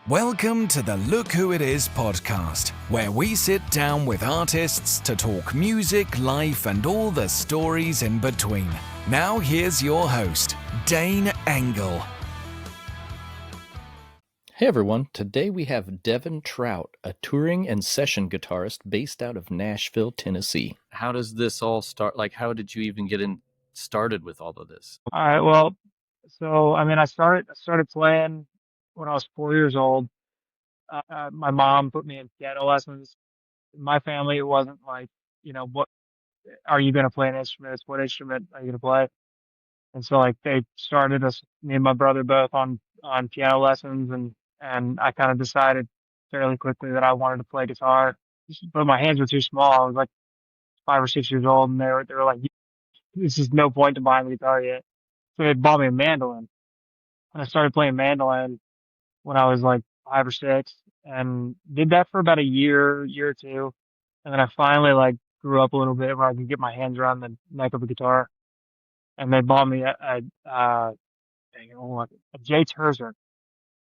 Welcome to the Look Who It Is podcast, where we sit down with artists to talk music, life, and all the stories in between. Now here's your host, Dane Engel. Hey everyone, today we have Devin Trout, a touring and session guitarist based out of Nashville, Tennessee. How does this all start? Like, how did you even get started with all of this? All right. Well, I started playing when I was 4 years old. My mom put me in piano lessons. In my family, it wasn't like, what are you going to play an instrument? It's what instrument are you going to play? And so like they started us, me and my brother both on piano lessons, and I kind of decided fairly quickly that I wanted to play guitar, but my hands were too small. I was like 5 or 6 years old, and they were like, "This is no point to buying a guitar yet." So they bought me a mandolin. And I started playing mandolin when I was like 5 or 6, and did that for about a year or two. And then I finally like grew up a little bit where I could get my hands around the neck of a guitar. And they bought me dang it, a J Terzer.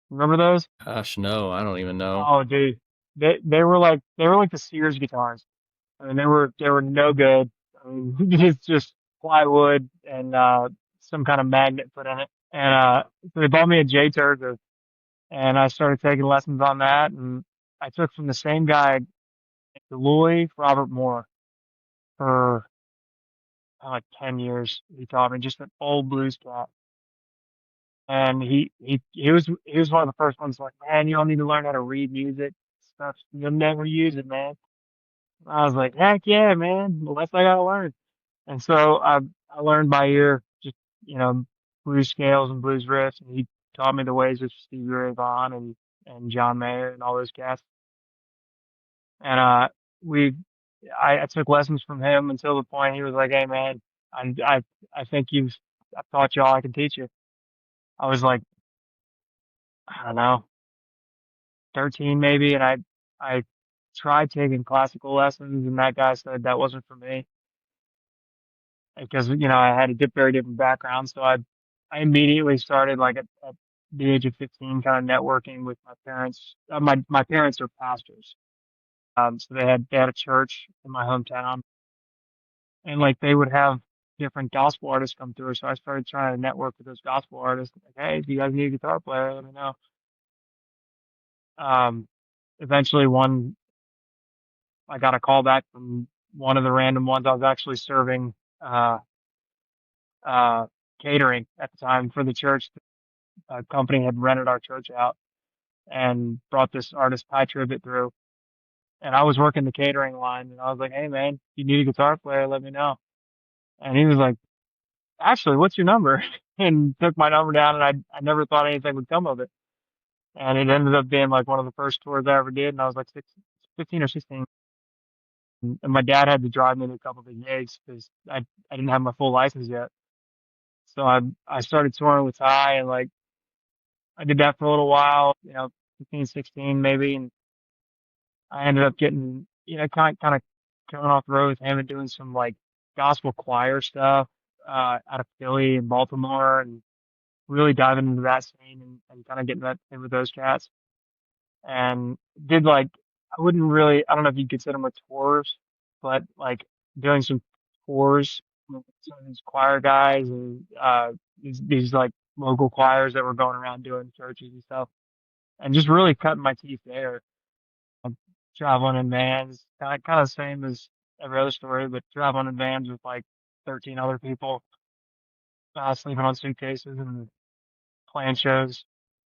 Remember those? Gosh, no, I don't even know. Oh, dude, they were like the Sears guitars. I mean, they were no good. I mean, it's just plywood and some kind of magnet put in it. And so they bought me a J Terzer, and I started taking lessons on that. And I took from the same guy, Deloy Robert Moore, for like 10 years. He taught me, just an old blues cat. And he was one of the first ones like, man, you don't need to learn how to read music stuff. You'll never use it, man. I was like, heck yeah, man. Well, that's what I gotta learn. And so I learned by ear, just blues scales and blues riffs, and he taught me the ways of Stevie Ray Vaughan and John Mayer and all those cats. And we I took lessons from him until the point he was like, "Hey man, I think I've taught you all I can teach you." I was like, I don't know, 13 maybe, and I tried taking classical lessons, and that guy said that wasn't for me because I had a very different background. So I immediately started like at the age of 15, kind of networking with my parents. My parents are pastors, so they had a church in my hometown, and like they would have different gospel artists come through. So I started trying to network with those gospel artists. Like, hey, if you guys need a guitar player, let me know. Um, Eventually, I got a call back from one of the random ones. I was actually serving uh, uh, catering at the time for the church. A company had rented our church out and brought this artist Ty Tribbett through. And I was working the catering line, and I was like, "Hey man, if you need a guitar player, let me know." And he was like, "Actually, what's your number?" And took my number down, and I never thought anything would come of it. And it ended up being like one of the first tours I ever did, and I was like 15 or 16. And my dad had to drive me to a couple of the gigs because I didn't have my full license yet. So I started touring with Ty, and like I did that for a little while, 15, 16 maybe, and I ended up getting, kind of coming off the road with him and doing some like gospel choir stuff out of Philly and Baltimore, and really diving into that scene and kind of getting that in with those cats. And did like, I don't know if you'd consider them tours, but like doing some tours with some of these choir guys and these like local choirs that were going around doing churches and stuff, and just really cutting my teeth there. Traveling in vans, kind of same as every other story, but traveling in vans with like 13 other people, sleeping on suitcases and playing shows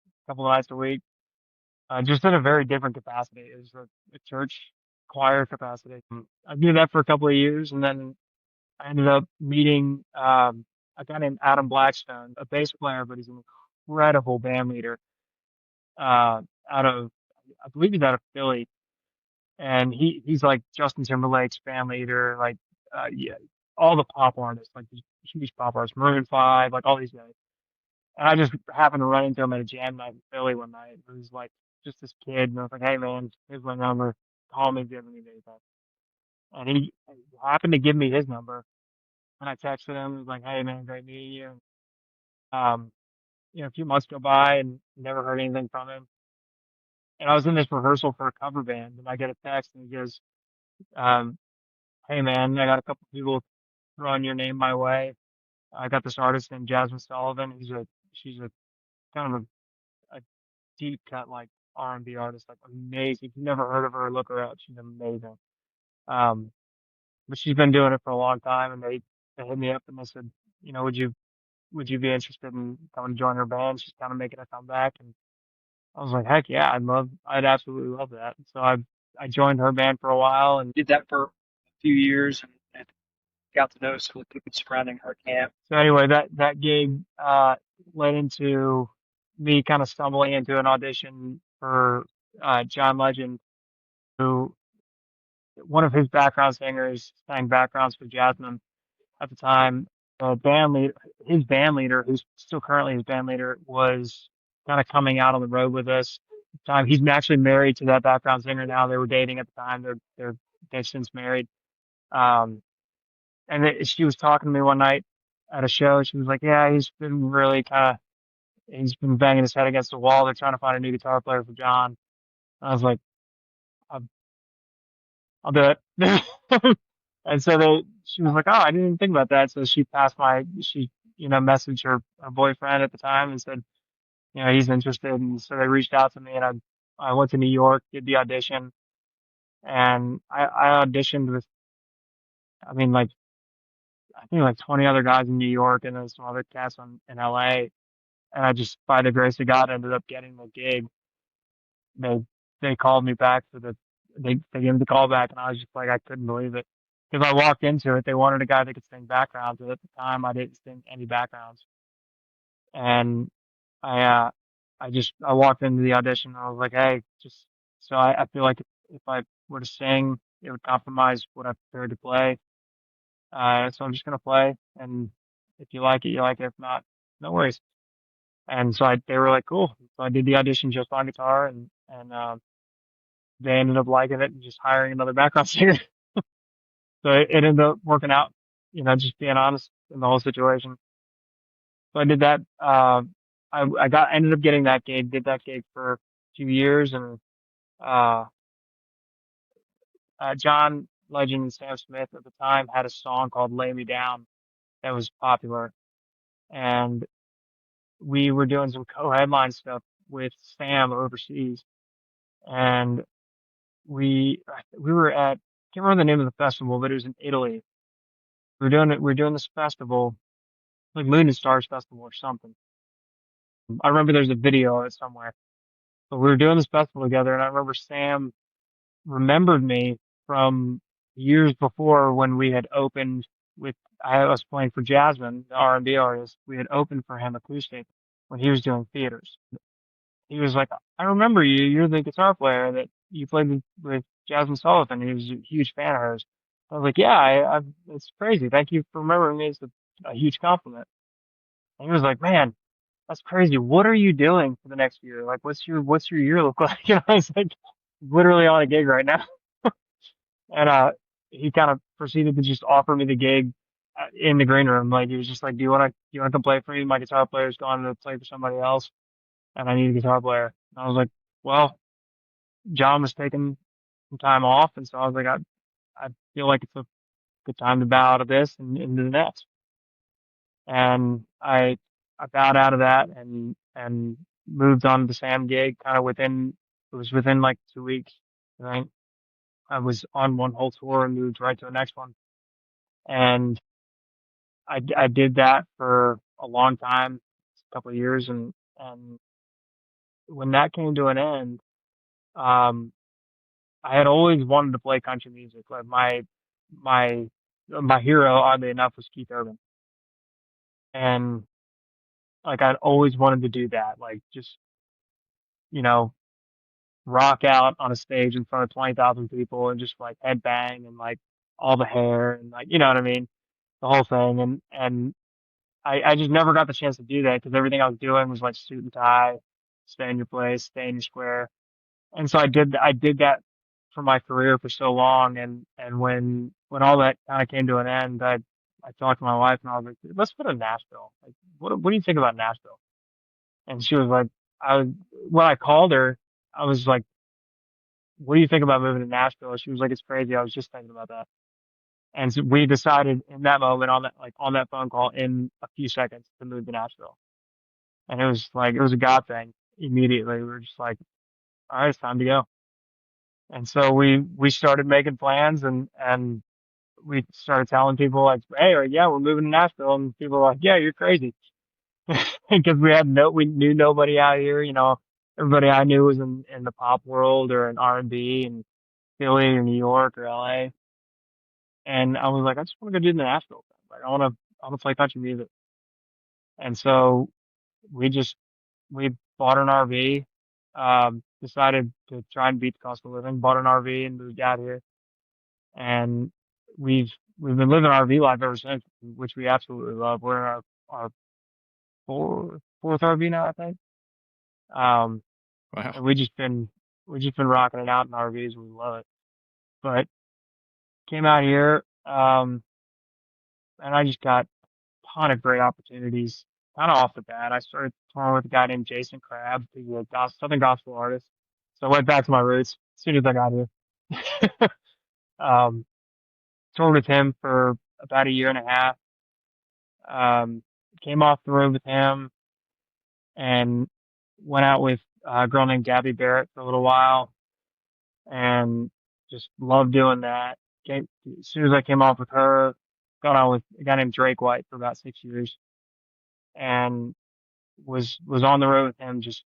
a couple of nights a week, just in a very different capacity. It was a church choir capacity. I did that for a couple of years, and then I ended up meeting a guy named Adam Blackstone, a bass player, but he's an incredible band leader out of, I believe he's out of Philly, and he's like Justin Timberlake's band leader, like yeah, all the pop artists, like these huge pop artists, Maroon 5, like all these guys. And I just happened to run into him at a jam night in Philly one night. It was like just this kid, and I was like, "Hey man, here's my number. Call me if you ever need anything." And he happened to give me his number, and I texted him. He was like, "Hey man, great meeting you." Um, a few months go by and never heard anything from him. And I was in this rehearsal for a cover band, and I get a text, and he goes, um, "Hey man, I got a couple people throwing your name my way. I got this artist named Jasmine Sullivan. She's a kind of a deep cut like R&B artist, like amazing. If you've never heard of her, look her up. She's amazing. Um, but she's been doing it for a long time, and they hit me up and they said, you know, would you be interested in coming to join her band? She's kind of making a comeback." And I was like, heck yeah, I'd absolutely love that. So I joined her band for a while and did that for a few years and got to know some of the people surrounding her camp. So anyway, that gig led into me kind of stumbling into an audition for John Legend, who one of his background singers sang backgrounds for Jasmine at the time. His band leader, who's still currently his band leader, was kind of coming out on the road with us. At the time, he's actually married to that background singer now. They were dating at the time. They've since married. Um, she was talking to me one night at a show. She was like, "Yeah, he's been banging his head against the wall. They're trying to find a new guitar player for John." I was like, "I'll, I'll do it." And so she was like, "Oh, I didn't even think about that." So she messaged her boyfriend at the time and said, he's interested. And so they reached out to me, and I went to New York, did the audition, and I auditioned with, I mean, like, I think like 20 other guys in New York and then some other cats in LA. And I just, by the grace of God, ended up getting the gig. They, they called me back they gave me the call back, and I was just like, I couldn't believe it. Because I walked into it, they wanted a guy that could sing backgrounds, and at the time I didn't sing any backgrounds. And I, uh, I walked into the audition, and I was like, hey, just, so I feel like if I were to sing, it would compromise what I prepared to play. So I'm just gonna play, and if you like it, you like it. If not, no worries. And so they were like, cool. So I did the audition just on guitar, and they ended up liking it and just hiring another background singer. So it ended up working out, just being honest in the whole situation. So I did that. Ended up getting that gig, did that gig for a few years, and uh, John Legend and Sam Smith at the time had a song called "Lay Me Down" that was popular, and we were doing some co-headline stuff with Sam overseas, and we were at, I can't remember the name of the festival, but it was in Italy. We were doing this festival, like Moon and Stars Festival or something. I remember there's a video of it somewhere. But we were doing this festival together, and I remember Sam remembered me from years before when we had opened with, I was playing for Jasmine, the R&B artist. We had opened for him acoustic when he was doing theaters. He was like, "I remember you. You're the guitar player that you played with Jasmine Sullivan." He was a huge fan of hers. I was like, "Yeah, it's crazy. Thank you for remembering me. It's a huge compliment." And he was like, "Man, that's crazy. What are you doing for the next year? Like, what's your year look like?" And I was like, "Literally on a gig right now." And he kind of proceeded to just offer me the gig in the green room. Like, he was just like, "Do you want to come play for me? My guitar player's gone to play for somebody else, and I need a guitar player." And I was like, "Well, John was taking some time off, and so I was like, I feel like it's a good time to bow out of this and into the next." And I bowed out of that and moved on to the Sam gig kind of it was within like 2 weeks. Right. I was on one whole tour and moved right to the next one. And I did that for a long time, a couple of years. And when that came to an end, um, I had always wanted to play country music. Like my, my hero, oddly enough, was Keith Urban. And like, I'd always wanted to do that. Like, just, you know, rock out on a stage in front of 20,000 people and just like headbang and like all the hair and like, you know what I mean? The whole thing. And I just never got the chance to do that because everything I was doing was like suit and tie, stay in your place, stay in your square. And so I did that for my career for so long. And when all that kind of came to an end, I talked to my wife and I was like, let's go to Nashville. Like, what do you think about Nashville? And she was like, when I called her, I was like, what do you think about moving to Nashville? She was like, it's crazy. I was just thinking about that. And so we decided in that moment on that phone call in a few seconds to move to Nashville. And it was like, it was a God thing immediately. We were just like, all right, it's time to go. And so we started making plans and we started telling people like, hey, yeah, we're moving to Nashville. And people were like, yeah, you're crazy. Because we knew nobody out here, everybody I knew was in the pop world or in R&B and Philly or New York or LA. And I was like, I just want to go do the Nashville thing. Like I want to play country music. And so we just, we bought an RV, decided to try and beat the cost of living, bought an RV and moved out here. And we've, we've been living RV life ever since, which we absolutely love. We're in our fourth RV now, I think. Um, Wow. and we've just been rocking it out in RVs. We love it. But came out here, and I just got a ton of great opportunities kind of off the bat. I started touring with a guy named Jason Crabb, who's a Southern gospel artist. So I went back to my roots as soon as I got here. um, toured with him for about a year and a half. Um, came off the road with him and went out with a girl named Gabby Barrett for a little while and just loved doing that. As soon as I came off with her, got on with a guy named Drake White for about 6 years and was on the road with him, just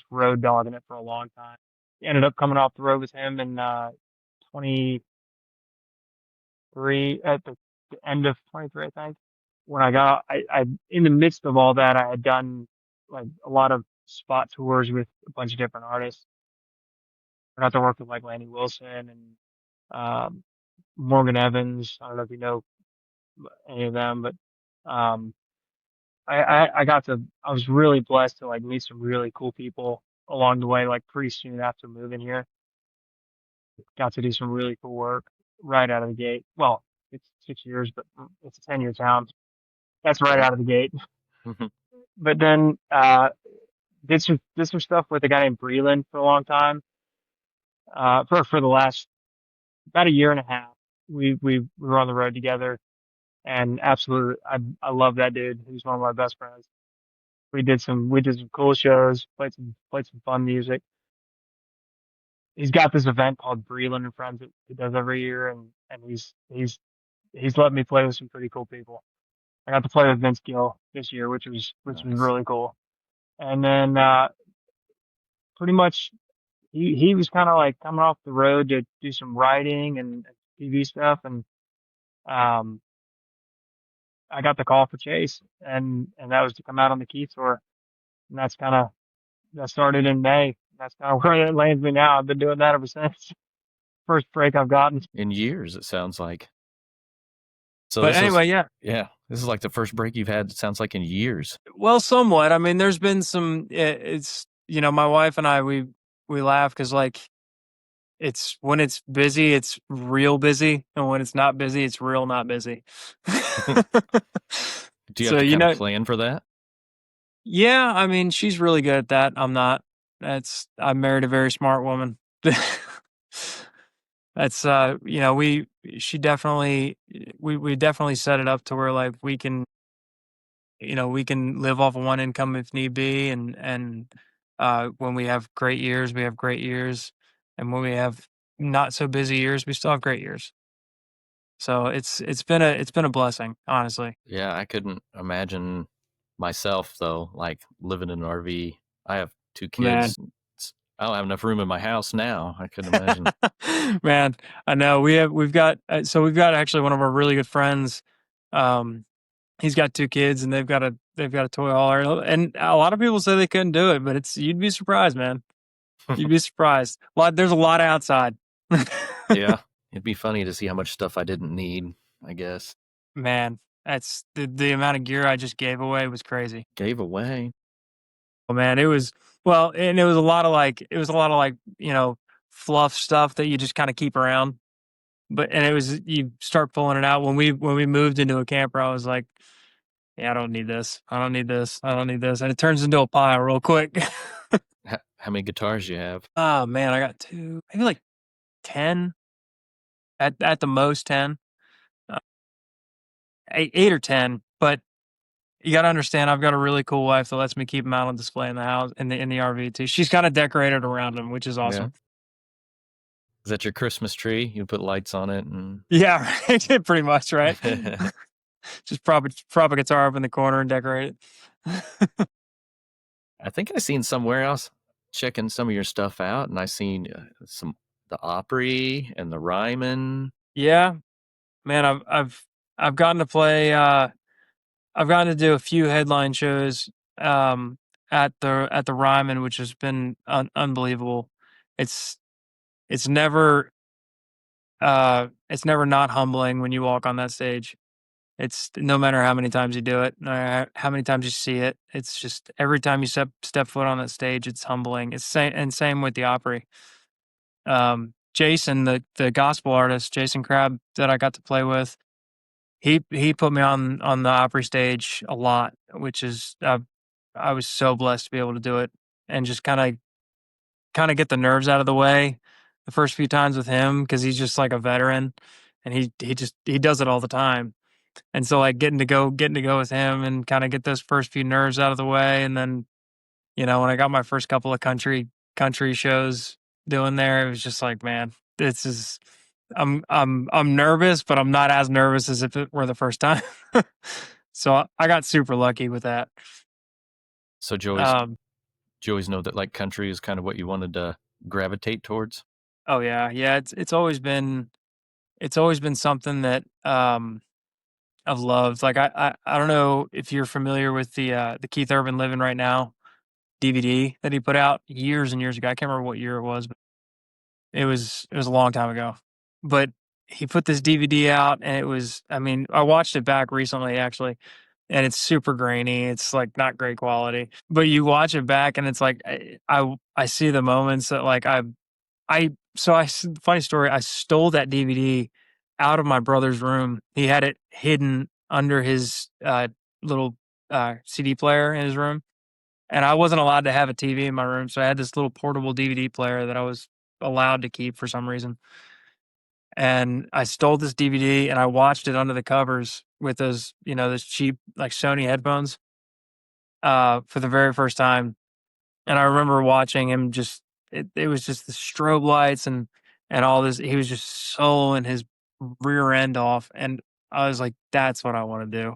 road dogging it for a long time. Ended up coming off the road with him in 23 at the end of 23, I think. When I in the midst of all that, I had done like a lot of spot tours with a bunch of different artists. I got to work with like Laney Wilson and um, Morgan Evans. I don't know if you know any of them, but um, I was really blessed to like meet some really cool people along the way, like pretty soon after moving here. Got to do some really cool work right out of the gate. Well, it's 6 years, but it's a 10-year town. That's right Okay. out of the gate. But then did some stuff with a guy named Breland for a long time. For the last about a year and a half. We were on the road together and absolutely I love that dude. He's one of my best friends. We did some cool shows, played some fun music. He's got this event called Breland and Friends that he does every year, and he's let me play with some pretty cool people. I got to play with Vince Gill this year, which was Nice. really cool. And then pretty much he was kind of like coming off the road to do some writing and TV stuff, and um I got the call for Chase, and that was to come out on the Key tour, and that started in May. That's kind of where it lands me now. I've been doing that ever since. First break I've gotten. In years, it sounds like. So But this is, anyway, yeah. yeah, this is like the first break you've had, it sounds like, in years. Well, somewhat. I mean, there's been some. It's my wife and I we laugh because like it's when it's busy, it's real busy, and when it's not busy, it's real not busy. Do you have So to kind of plan for that? yeah. I mean, she's really good at that. I'm not. I married a very smart woman. That's she definitely we definitely set it up to where like we can live off of one income if need be, and when we have great years, we have great years, and when we have not so busy years, we still have great years. So it's been a blessing, honestly. Yeah, I couldn't imagine myself though, like living in an RV. I have 2 Man. kids. I don't have enough room in my house now. I couldn't imagine. Man, I know we've got actually one of our really good friends. Um, he's got 2 kids and they've got a toy hauler, and a lot of people say they couldn't do it, but you'd be surprised, man. You'd be surprised. There's a lot outside. Yeah, it'd be funny to see how much stuff I didn't need, I guess. Man, that's the amount of gear I just gave away was crazy. Gave away. Oh man, and it was a lot of like, fluff stuff that you just kind of keep around. And it was you start pulling it out when we moved into a camper. I was like, yeah, I don't need this. I don't need this. I don't need this. And it turns into a pile real quick. How many guitars you have? Oh man, I got two, maybe like 10 at the most 10, uh, 8 or 10. But you got to understand, I've got a really cool wife that lets me keep them out on display in the house in the RV too. She's kind of decorated around them, which is Yeah. awesome. Is that your Christmas tree? You put lights on it and Yeah, right. Pretty much, right? Just prop a guitar up in the corner and decorate it. I think I seen somewhere else checking some of your stuff out, and I seen the Opry and the Ryman. Yeah, man, I've gotten to play. I've gotten to do a few headline shows um, at the Ryman, which has been unbelievable. It's it's never it's never not humbling when you walk on that stage. It's no matter how many times you do it, no matter how many times you see it. It's just every time you step foot on that stage, it's humbling. It's same with the Opry. Jason, the gospel artist, Jason Crabb, that I got to play with, he put me on the Opry stage a lot, which is I was so blessed to be able to do it and just kind of get the nerves out of the way the first few times with him, because he's just like a veteran, and he does it all the time. And so like getting to go with him and kind of get those first few nerves out of the way, and then when I got my first couple of country shows doing there, it was just like, man, this is I'm nervous, but I'm not as nervous as if it were the first time. So I got super lucky with that. So Joey's know that like country is kind of what you wanted to gravitate towards. Oh yeah. It's always been something that I've loved. Like I don't know if you're familiar with the Keith Urban Living Right Now DVD that he put out years and years ago. I can't remember what year it was, but it was a long time ago. But he put this DVD out, and it was, I mean, I watched it back recently actually, and it's super grainy. It's like not great quality. But you watch it back, and it's like I see the moments that like funny story, I stole that DVD out of my brother's room. He had it hidden under his little CD player in his room, and I wasn't allowed to have a TV in my room, so I had this little portable DVD player that I was allowed to keep for some reason. And I stole this DVD and I watched it under the covers with those cheap like Sony headphones for the very first time. And I remember watching him just it was just the strobe lights and all this. He was just soloing his rear end off, and I was like, that's what I want to do.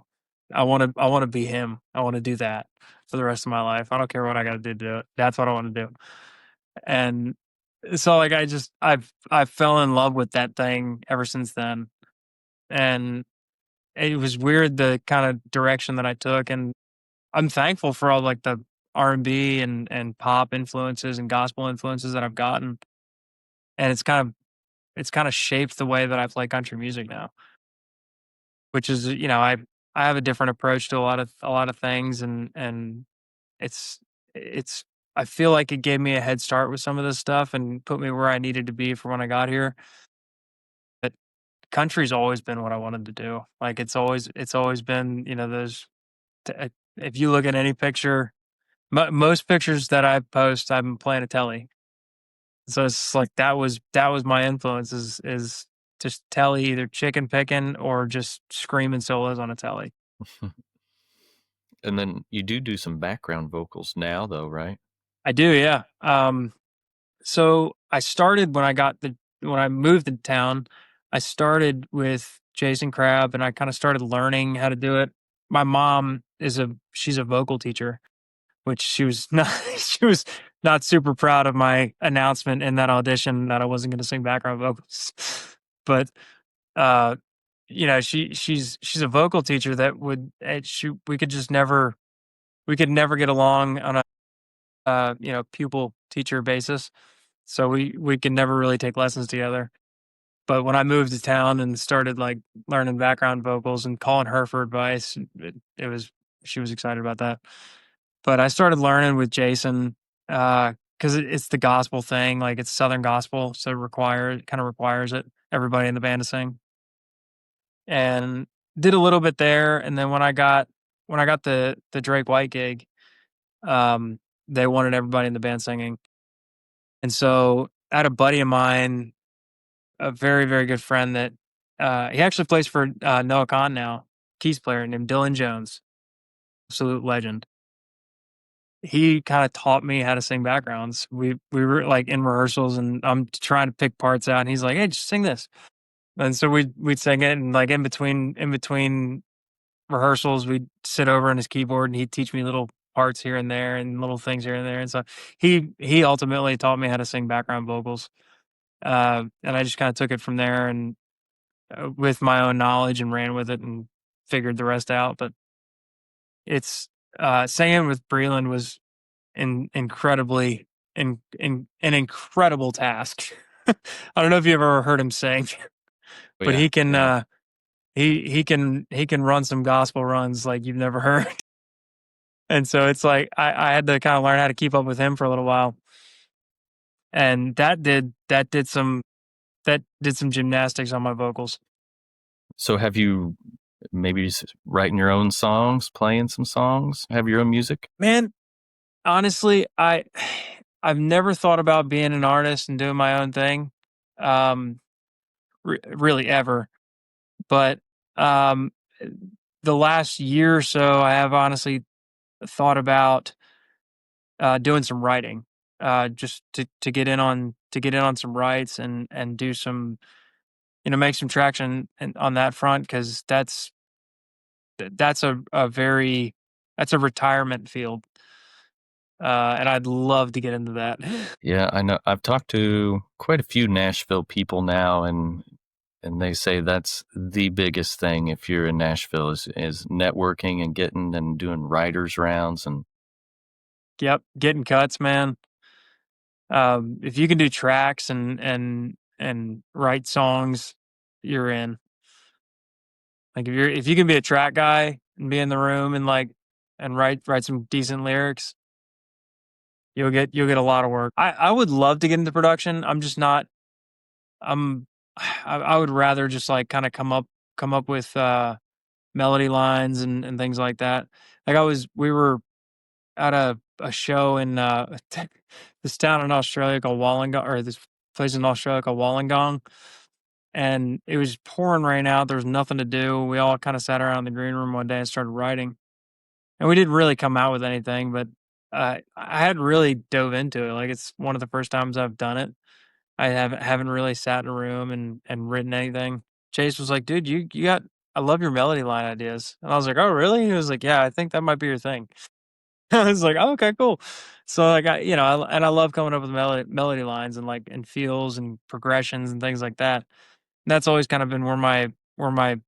I want to be him. I want to do that for the rest of my life. I don't care what I got to do to do it. That's what I want to do. And so like I fell in love with that thing ever since then. And it was weird the kind of direction that I took, and I'm thankful for all like the R&B and pop influences and gospel influences that I've gotten. And it's kind of shaped the way that I play country music now, which is, I have a different approach to a lot of things, and it's it's I feel like it gave me a head start with some of this stuff and put me where I needed to be for when I got here. But country's always been what I wanted to do. Like it's always been, those if you look at any picture, most pictures that I post, I'm playing a telly. So it's like that was my influence is just telly, either chicken picking or just screaming solos on a telly. And then you do some background vocals now, though, right? I do, yeah. So I started when I moved to town. I started with Jason Crabb, and I kind of started learning how to do it. My mom she's a vocal teacher, which she was not she was not super proud of my announcement in that audition that I wasn't going to sing background vocals. But uh, she's a vocal teacher that would we could just never get along on a pupil teacher basis. So we could never really take lessons together. But when I moved to town and started like learning background vocals and calling her for advice, it was she was excited about that. But I started learning with Jason because it's the gospel thing, like it's Southern gospel, so kind of requires it everybody in the band to sing. And did a little bit there, and then when I got the Drake White gig, they wanted everybody in the band singing. And so I had a buddy of mine, a very, very good friend that he actually plays for Noah Khan now, keys player named Dylan Jones, absolute legend. He kind of taught me how to sing backgrounds. We were like in rehearsals, and I'm trying to pick parts out, and he's like, "Hey, just sing this." And so we'd sing it, and like in between rehearsals, we'd sit over on his keyboard, and he'd teach me little parts here and there, and little things here and there. And so he ultimately taught me how to sing background vocals, and I just kind of took it from there, and with my own knowledge, and ran with it, and figured the rest out. But it's singing with Breland was incredibly in an incredible task. I don't know if you ever heard him sing, Oh, but yeah, he can yeah. he can run some gospel runs like you've never heard. And so it's like I had to kind of learn how to keep up with him for a little while. And that did some gymnastics on my vocals. So have you maybe writing your own songs, playing some songs, have your own music? Man, honestly, I've never thought about being an artist and doing my own thing. Um really ever. But um the last year or so I have honestly thought about doing some writing, just to get in on some writes, and do some, make some traction on that front, because that's a retirement field, and I'd love to get into that. Yeah, I know. I've talked to quite a few Nashville people now, and they say that's the biggest thing if you're in Nashville is networking and getting and doing writers rounds. And Yep, getting cuts, man. If you can do tracks and write songs, you're in. Like if you can be a track guy and be in the room and write some decent lyrics, you'll get a lot of work. I would love to get into production. I'm just not. I'm. I would rather just like kind of come up with melody lines and things like that. Like we were at a show in this town in Australia called Wollongong, or this place in Australia called Wollongong, and it was pouring rain out. There was nothing to do. We all kind of sat around in the green room one day and started writing, and we didn't really come out with anything, but I hadn't really dove into it. Like, it's one of the first times I've done it. I haven't really sat in a room and written anything. Chase was like, "Dude, you got I love your melody line ideas," and I was like, "Oh, really?" He was like, "Yeah, I think that might be your thing." I was like, "Oh, okay, cool." So like I love coming up with melody lines and feels and progressions and things like that. That's always kind of been where my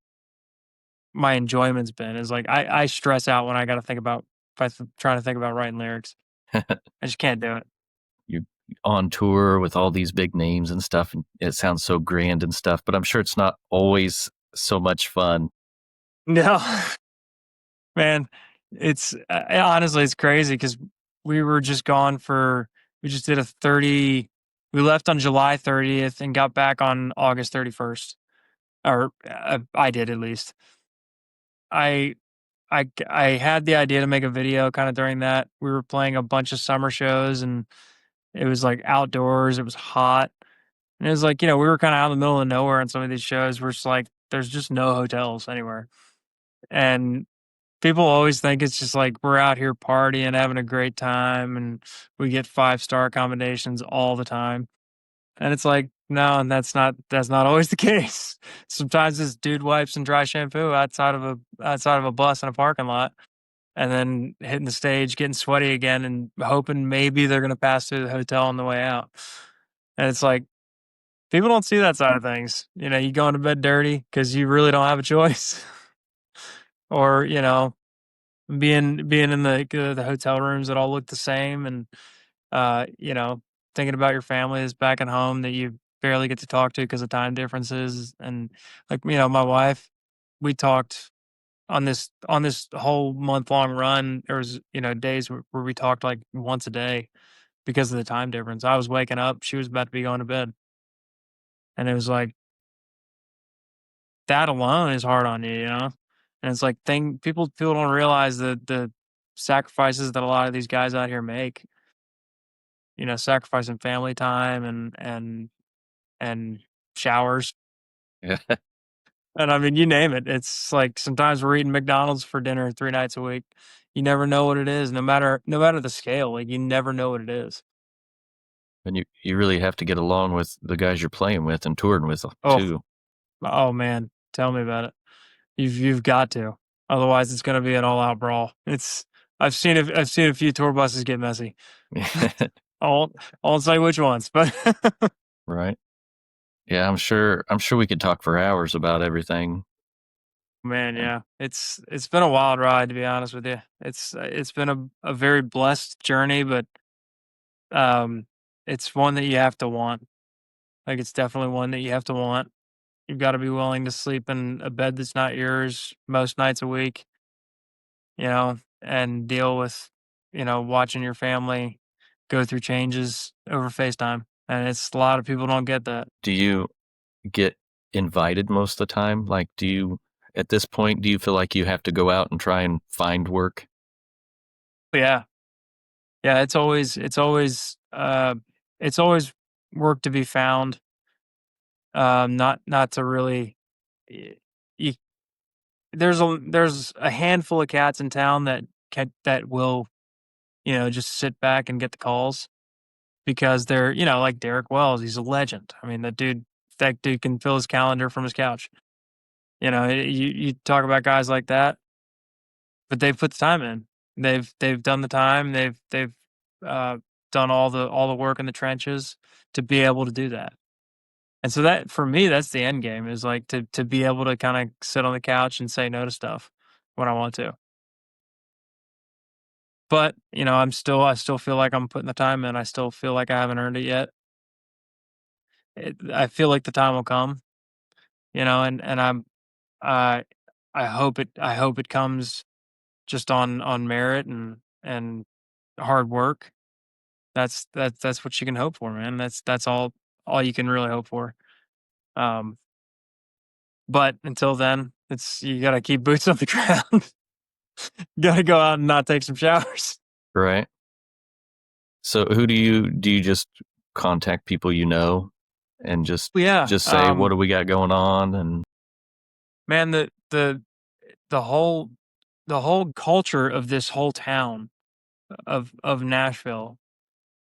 enjoyment's been, is like I stress out when I got to think about if trying to think about writing lyrics. I just can't do it. you're on tour with all these big names and stuff, and it sounds so grand and stuff, but I'm sure it's not always so much fun. No, man, it's honestly it's crazy because we were just gone for we just did a 30. We left on July 30th and got back on August 31st, or I did at least. I I had the idea to make a video kind of during that. We were playing a bunch of summer shows, and it was like outdoors. It was hot. And it was like, we were kind of out in the middle of nowhere on some of these shows where it's like, there's just no hotels anywhere. And people always think it's just like we're out here partying, having a great time, and we get 5-star accommodations all the time. And it's like, no, and that's not always the case. Sometimes it's dude wipes and dry shampoo outside of a bus in a parking lot, and then hitting the stage, getting sweaty again, and hoping maybe they're gonna pass through the hotel on the way out. And it's like, people don't see that side of things. You going to bed dirty because you really don't have a choice, or being in the hotel rooms that all look the same, and uh, you know, thinking about your family that's back at home that you barely get to talk to because of time differences. And like, my wife, we talked on this whole month long run. There was, days where we talked like once a day because of the time difference. I was waking up, she was about to be going to bed. And it was like, that alone is hard on you. And it's like people don't realize the sacrifices that a lot of these guys out here make. sacrificing family time and showers. Yeah. And I mean, you name it. It's like sometimes we're eating McDonald's for dinner 3 nights a week. You never know what it is, no matter the scale. Like, you never know what it is. And you really have to get along with the guys you're playing with and touring with Oh, too. oh man, tell me about it. You've got to. Otherwise, it's going to be an all-out brawl. I've seen a few tour buses get messy. I won't say which ones, but Right. Yeah, I'm sure we could talk for hours about everything. man, yeah, it's been a wild ride, to be honest with you. It's been a very blessed journey, but um, it's one that you have to want. Like, it's definitely one that you have to want. You've got to be willing to sleep in a bed that's not yours most nights a week, and deal with, watching your family go through changes over FaceTime. And it's a lot of people don't get that. Do you get invited most of the time? Like, at this point, do you feel like you have to go out and try and find work? But yeah. Yeah, it's always work to be found. Not to really y- you, there's a handful of cats in town that will, just sit back and get the calls because they're, like Derek Wells. He's a legend. I mean, that dude can fill his calendar from his couch. You talk about guys like that, but they've put the time in. They've done the time. They've uh, done all the work in the trenches to be able to do that. And so that, for me, that's the end game, is like to be able to kind of sit on the couch and say no to stuff when I want to. But I still feel like I'm putting the time in. I still feel like I haven't earned it yet. I feel like the time will come, and I I hope it comes just on merit and hard work. That's what you can hope for, man. That's all you can really hope for. Um, but until then, you gotta keep boots on the ground. Gotta go out and not take some showers. Right. So who do you just contact people you know and just But yeah, just say, what do we got going on? And man, the whole the whole culture of this whole town of Nashville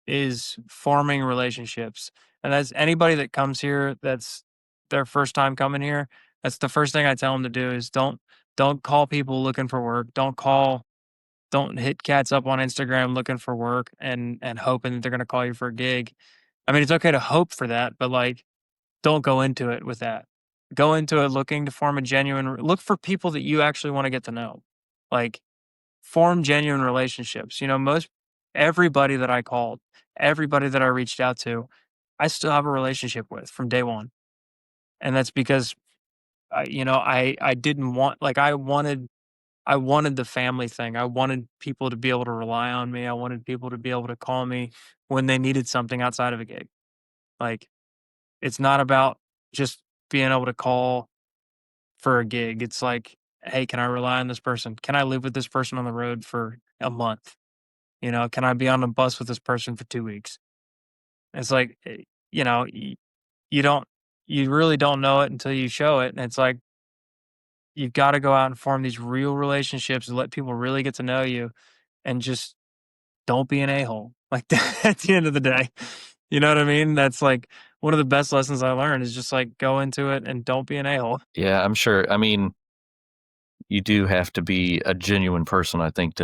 is forming relationships. And that's anybody that comes here that's their first time coming here. That's the first thing I tell them to do is don't call people looking for work. Don't hit cats up on Instagram looking for work and hoping that they're gonna call you for a gig. I mean, it's okay to hope for that, but like, don't go into it with that. Go into it looking to form a look for people that you actually want to get to know. Like, form genuine relationships. Most everybody that I called, everybody that I reached out to, I still have a relationship with from day one. And that's because I didn't want, like, I wanted the family thing. I wanted people to be able to rely on me. I wanted people to be able to call me when they needed something outside of a gig. Like, it's not about just being able to call for a gig. It's like, hey, can I rely on this person? Can I live with this person on the road for a month? Can I be on a bus with this person for 2 weeks? It's like, you don't, you really don't know it until you show it. And it's like, you've got to go out and form these real relationships and let people really get to know you, and just don't be an a-hole. Like, at the end of the day, you know what I mean? That's like one of the best lessons I learned, is just like, go into it and don't be an a-hole. yeah, I'm sure. I mean, you do have to be a genuine person, I think,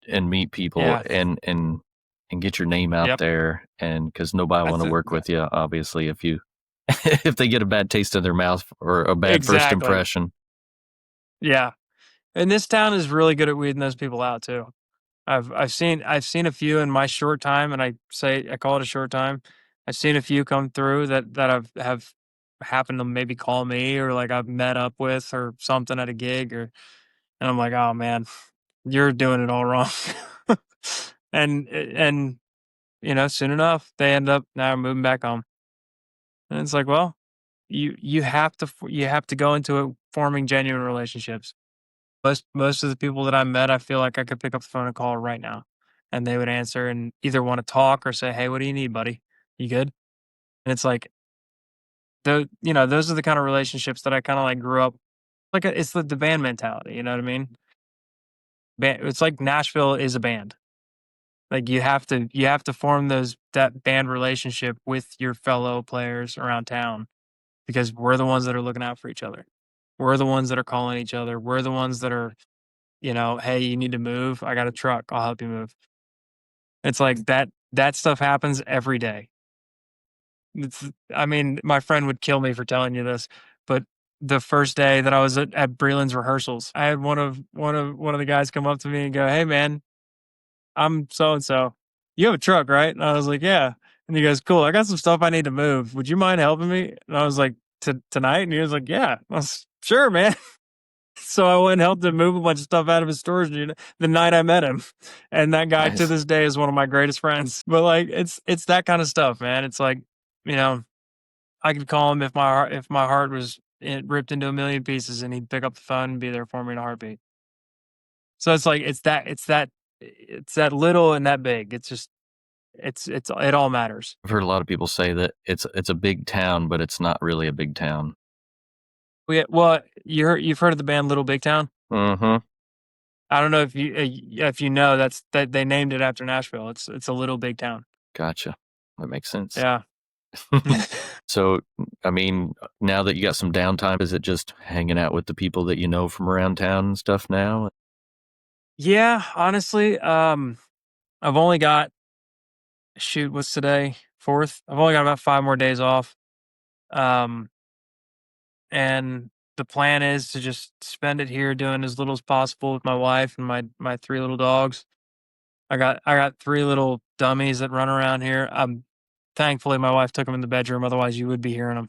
and meet people Yeah. and get your name out Yep. there, and because nobody want That's to it. work with you, obviously, if you if they get a bad taste in their mouth or a bad first Exactly. impression. Yeah. And this town is really good at weeding those people out too. I've seen a few in my short time, and I call it a short time. I've seen a few come through that have happened to maybe call me, or like I've met up with or something at a gig, and I'm like, oh man, you're doing it all wrong. And soon enough they end up now moving back home, and it's like, well, you have to go into it forming genuine relationships. Most of the people that I met, I feel like I could pick up the phone and call right now. and they would answer and either want to talk or say, "Hey, what do you need, buddy? You good?" And it's like, those are the kind of relationships that I kind of like grew up like. It's the band mentality, you know what I mean? It's like Nashville is a band. Like you have to form that band relationship with your fellow players around town because we're the ones that are looking out for each other. We're the ones that are calling each other. We're the ones that are, hey, you need to move. I got a truck. I'll help you move. It's like that stuff happens every day. I mean, my friend would kill me for telling you this, but the first day that I was at Breland's rehearsals, I had one of the guys come up to me and go, "Hey man, I'm so and so. You have a truck, right?" And I was like, "Yeah." And he goes, "Cool. I got some stuff I need to move. Would you mind helping me?" And I was like, "Tonight?" And he was like, "Yeah." I was, "Sure, man." So I went and helped him move a bunch of stuff out of his storage unit the night I met him. And that guy to Nice. this day is one of my greatest friends. But like it's that kind of stuff, man. It's like, you know, I could call him if my heart was ripped into a million pieces and he'd pick up the phone and be there for me in a heartbeat. So it's like it's that little and that big. It's just it all matters. I've heard a lot of people say that it's a big town, but it's not really a big town. Well, you've heard of the band Little Big Town? Mm-hmm. I don't know if you know that they named it after Nashville. It's a little big town. Gotcha. That makes sense. Yeah. So, I mean, now that you got some downtime, is it just hanging out with the people that you know from around town and stuff now? Yeah, honestly, I've only got what's today? 4th. I've only got about 5 more days off. Um, and the plan is to just spend it here doing as little as possible with my wife and my 3 little dogs. I got 3 little dummies that run around here. Thankfully my wife took them in the bedroom, otherwise you would be hearing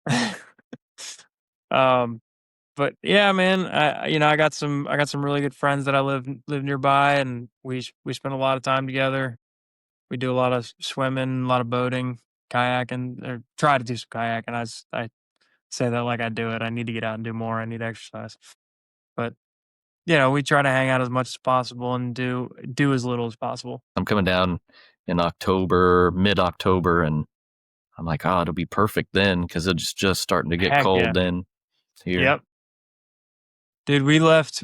them. Um, but yeah, man, I got some really good friends that I live nearby, and we spend a lot of time together. We do a lot of swimming, a lot of boating, kayaking, or try to do some kayaking. I say that like I do it. I need to get out and do more. I need exercise. But we try to hang out as much as possible and do as little as possible. I'm coming down in October, mid-October, and I'm like, oh, it'll be perfect then because it's just starting to get Heck cold yeah. then here. Yep. Dude, we left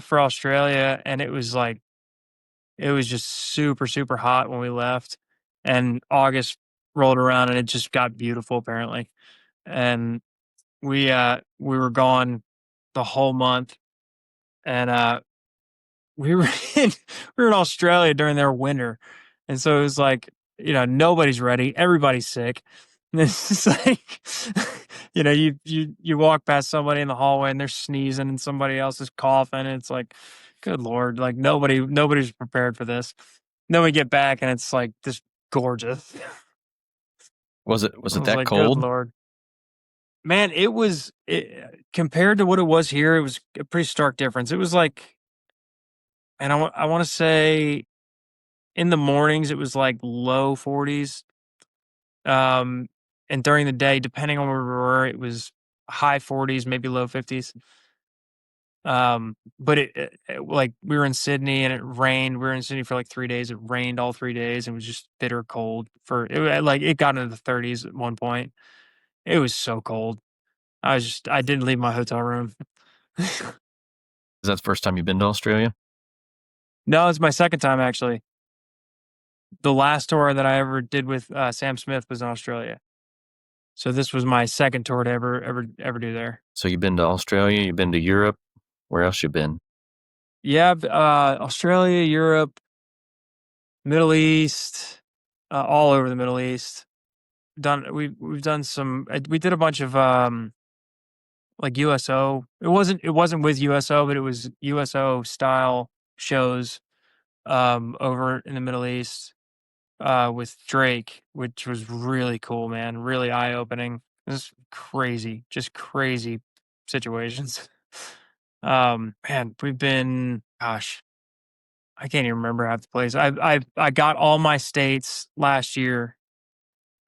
for Australia, and it was just super, super hot when we left. And August rolled around and it just got beautiful apparently. And we were gone the whole month, and we were in we were in Australia during their winter. And so it was like, nobody's ready, everybody's sick. And it's just like you walk past somebody in the hallway and they're sneezing and somebody else is coughing, and it's like, good lord, like nobody's prepared for this. Then we get back and it's like this gorgeous. Was it I was that like, good cold? lord. Man, compared to what it was here, it was a pretty stark difference. It was like, and I want to say in the mornings, it was like low 40s. Um, and during the day, depending on where we were, it was high 40s, maybe low 50s. But like we were in Sydney and it rained. We were in Sydney for like 3 days. It rained all 3 days and it was just bitter cold like it got into the 30s at one point. It was so cold. I didn't leave my hotel room. Is that the first time you've been to Australia? No, it's my second time actually. The last tour that I ever did with Sam Smith was in Australia. So this was my second tour to ever do there. So you've been to Australia, you've been to Europe. Where else you been? Yeah, Australia, Europe, Middle East, all over the Middle East. We've done some. We did a bunch of like USO. It wasn't with USO, but it was USO style shows over in the Middle East with Drake, which was really cool, man. Really eye opening. Just crazy, situations. Man, we've been, gosh, I can't even remember half the place. I got all my states last year.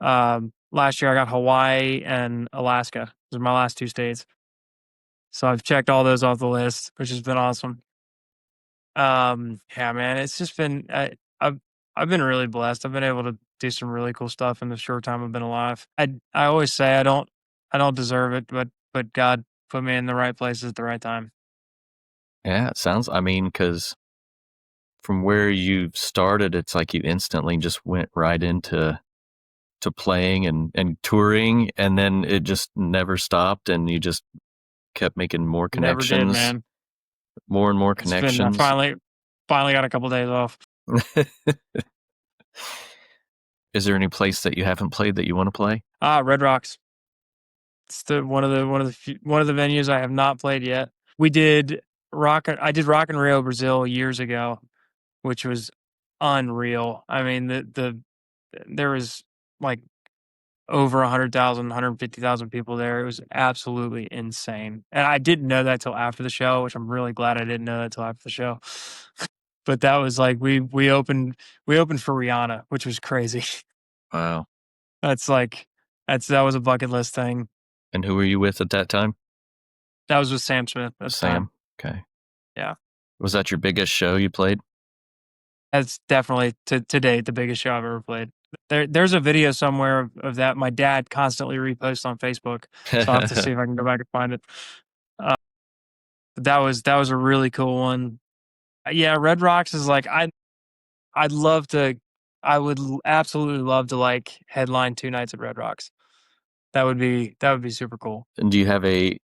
Last year I got Hawaii and Alaska. Those are my last 2 states. So I've checked all those off the list, which has been awesome. Yeah, man, it's just been I've been really blessed. I've been able to do some really cool stuff in the short time I've been alive. I always say I don't deserve it, but God put me in the right places at the right time. Yeah, it sounds, I mean, because from where you started, it's like you instantly just went right into playing and touring, and then it just never stopped, and you just kept making more Never did, connections, man. more and more It's been I connections. finally got a couple days off. Is there any place that you haven't played that you want to play? Red Rocks. It's one of the venues I have not played yet. We did I did Rock in Rio, Brazil years ago, which was unreal. I mean, there was like over 100,000, 150,000 people there. It was absolutely insane. And I didn't know that till after the show, which I'm really glad I didn't know that till after the show. But that was like we opened for Rihanna, which was crazy. Wow. That's like that was a bucket list thing. And who were you with at that time? That was with Sam Smith at the time. Sam. Okay. Yeah. Was that your biggest show you played? That's definitely to date the biggest show I've ever played. There's a video somewhere of that. My dad constantly reposts on Facebook, so I'll have to see if I can go back and find it. That was a really cool one. Yeah, Red Rocks is like I'd love to. I would absolutely love to like headline 2 nights at Red Rocks. That would be super cool. And do you have a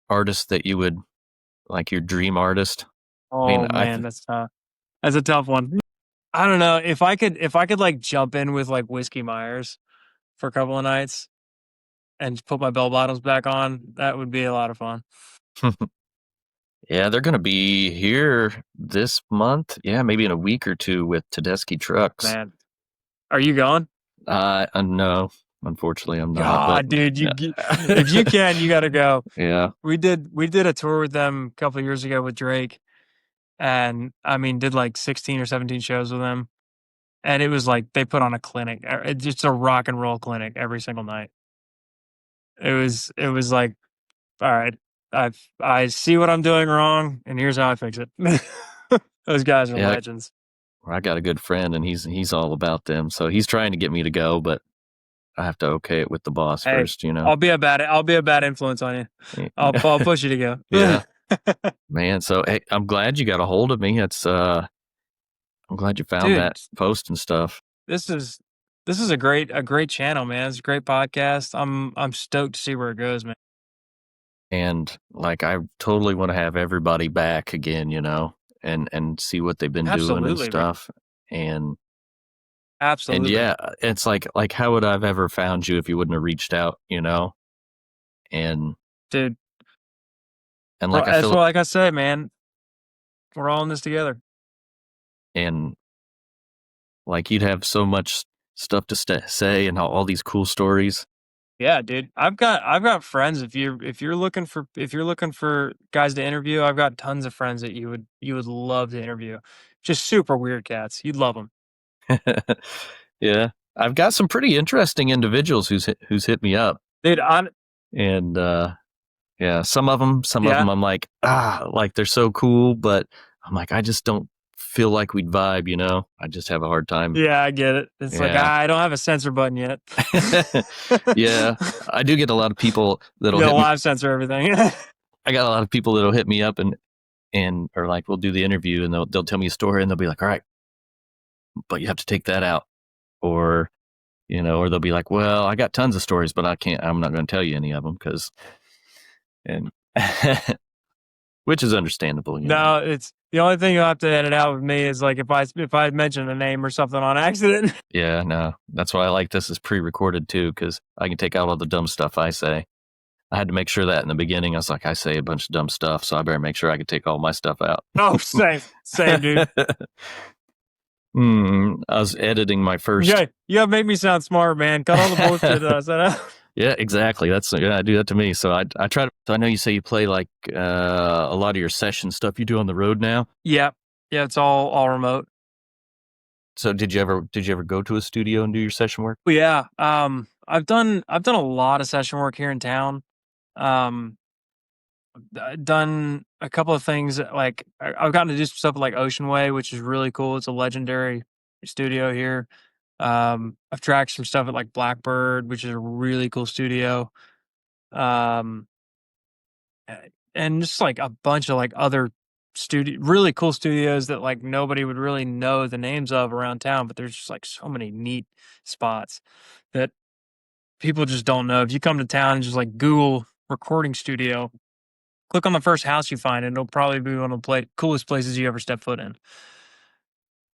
artist that you would like, your dream artist? Oh man, that's a tough one. I don't know if I could like jump in with like Whiskey Myers for a couple of nights and put my bell bottoms back on. That would be a lot of fun. Yeah, they're going to be here this month. Yeah, maybe in a week or two with Tedeschi Trucks. Man, are you going? No, unfortunately, I'm not. God, dude, if you can, you got to go. Yeah, we did a tour with them a couple of years ago with Drake, and I mean, did like 16 or 17 shows with them, and it was like they put on a clinic. It's just a rock and roll clinic every single night. It was like, all right, I see what I'm doing wrong, and here's how I fix it. Those guys are legends. I got a good friend, and he's all about them. So he's trying to get me to go, but I have to okay it with the boss first. You know, I'll be a bad influence on you. I'll push you to go. Yeah, man. So hey, I'm glad you got a hold of me. It's I'm glad you found that post and stuff. This is a great channel, man. It's a great podcast. I'm stoked to see where it goes, man. And like, I totally want to have everybody back again, you know, and see what they've been doing and stuff. And absolutely. And yeah, it's like how would I have ever found you if you wouldn't have reached out, you know? And dude, and like, that's what, like I said, man, we're all in this together. And like, you'd have so much stuff to say and all these cool stories. Yeah, dude. I've got friends. If you're looking for guys to interview, I've got tons of friends that you would love to interview. Just super weird cats. You'd love them. Yeah, I've got some pretty interesting individuals who's hit me up, dude. And yeah, some of them I'm like, like they're so cool, but I'm like, I just don't feel like we'd vibe, you know? I just have a hard time. Yeah, I get it. It's like, I don't have a censor button yet. Yeah, I do get a lot of people that'll live censor everything. I got a lot of people that'll hit me up and or like, we'll do the interview and they'll tell me a story and they'll be like, all right, but you have to take that out. Or, you know, or they'll be like, well, I got tons of stories, but I'm not going to tell you any of them and which is understandable. You know? It's the only thing you'll have to edit out with me is like if I mention a name or something on accident. Yeah, no, that's why I like this is pre-recorded too, because I can take out all the dumb stuff I say. I had to make sure that in the beginning. I was like, I say a bunch of dumb stuff, so I better make sure I can take all my stuff out. Oh, same, dude. I was editing my first. Yeah, make me sound smart, man. Cut all the bullshit that I said out. Yeah, exactly. I do that to me. So I try to. So I know you say you play like a lot of your session stuff you do on the road now. Yeah, it's all remote. So did you ever go to a studio and do your session work? Yeah, I've done a lot of session work here in town. done a couple of things. Like I've gotten to do some stuff like Ocean Way, which is really cool. It's a legendary studio here. I've tracked some stuff at like Blackbird, which is a really cool studio. Um, and just like a bunch of like other really cool studios that like nobody would really know the names of around town, but there's just like so many neat spots that people just don't know. If you come to town and just like Google recording studio, click on the first house you find, and it'll probably be one of the coolest places you ever step foot in.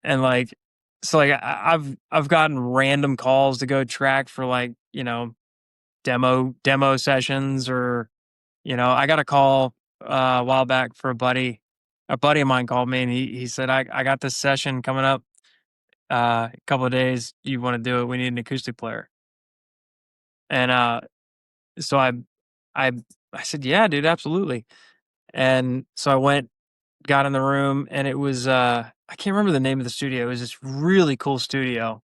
And like, so like I've gotten random calls to go track for like, demo sessions, or I got a call a while back for a buddy of mine called me, and he said, I got this session coming up a couple of days. You want to do it? We need an acoustic player. And so I I said, yeah, dude, absolutely. And so I went, got in the room, and it was I can't remember the name of the studio. It was this really cool studio.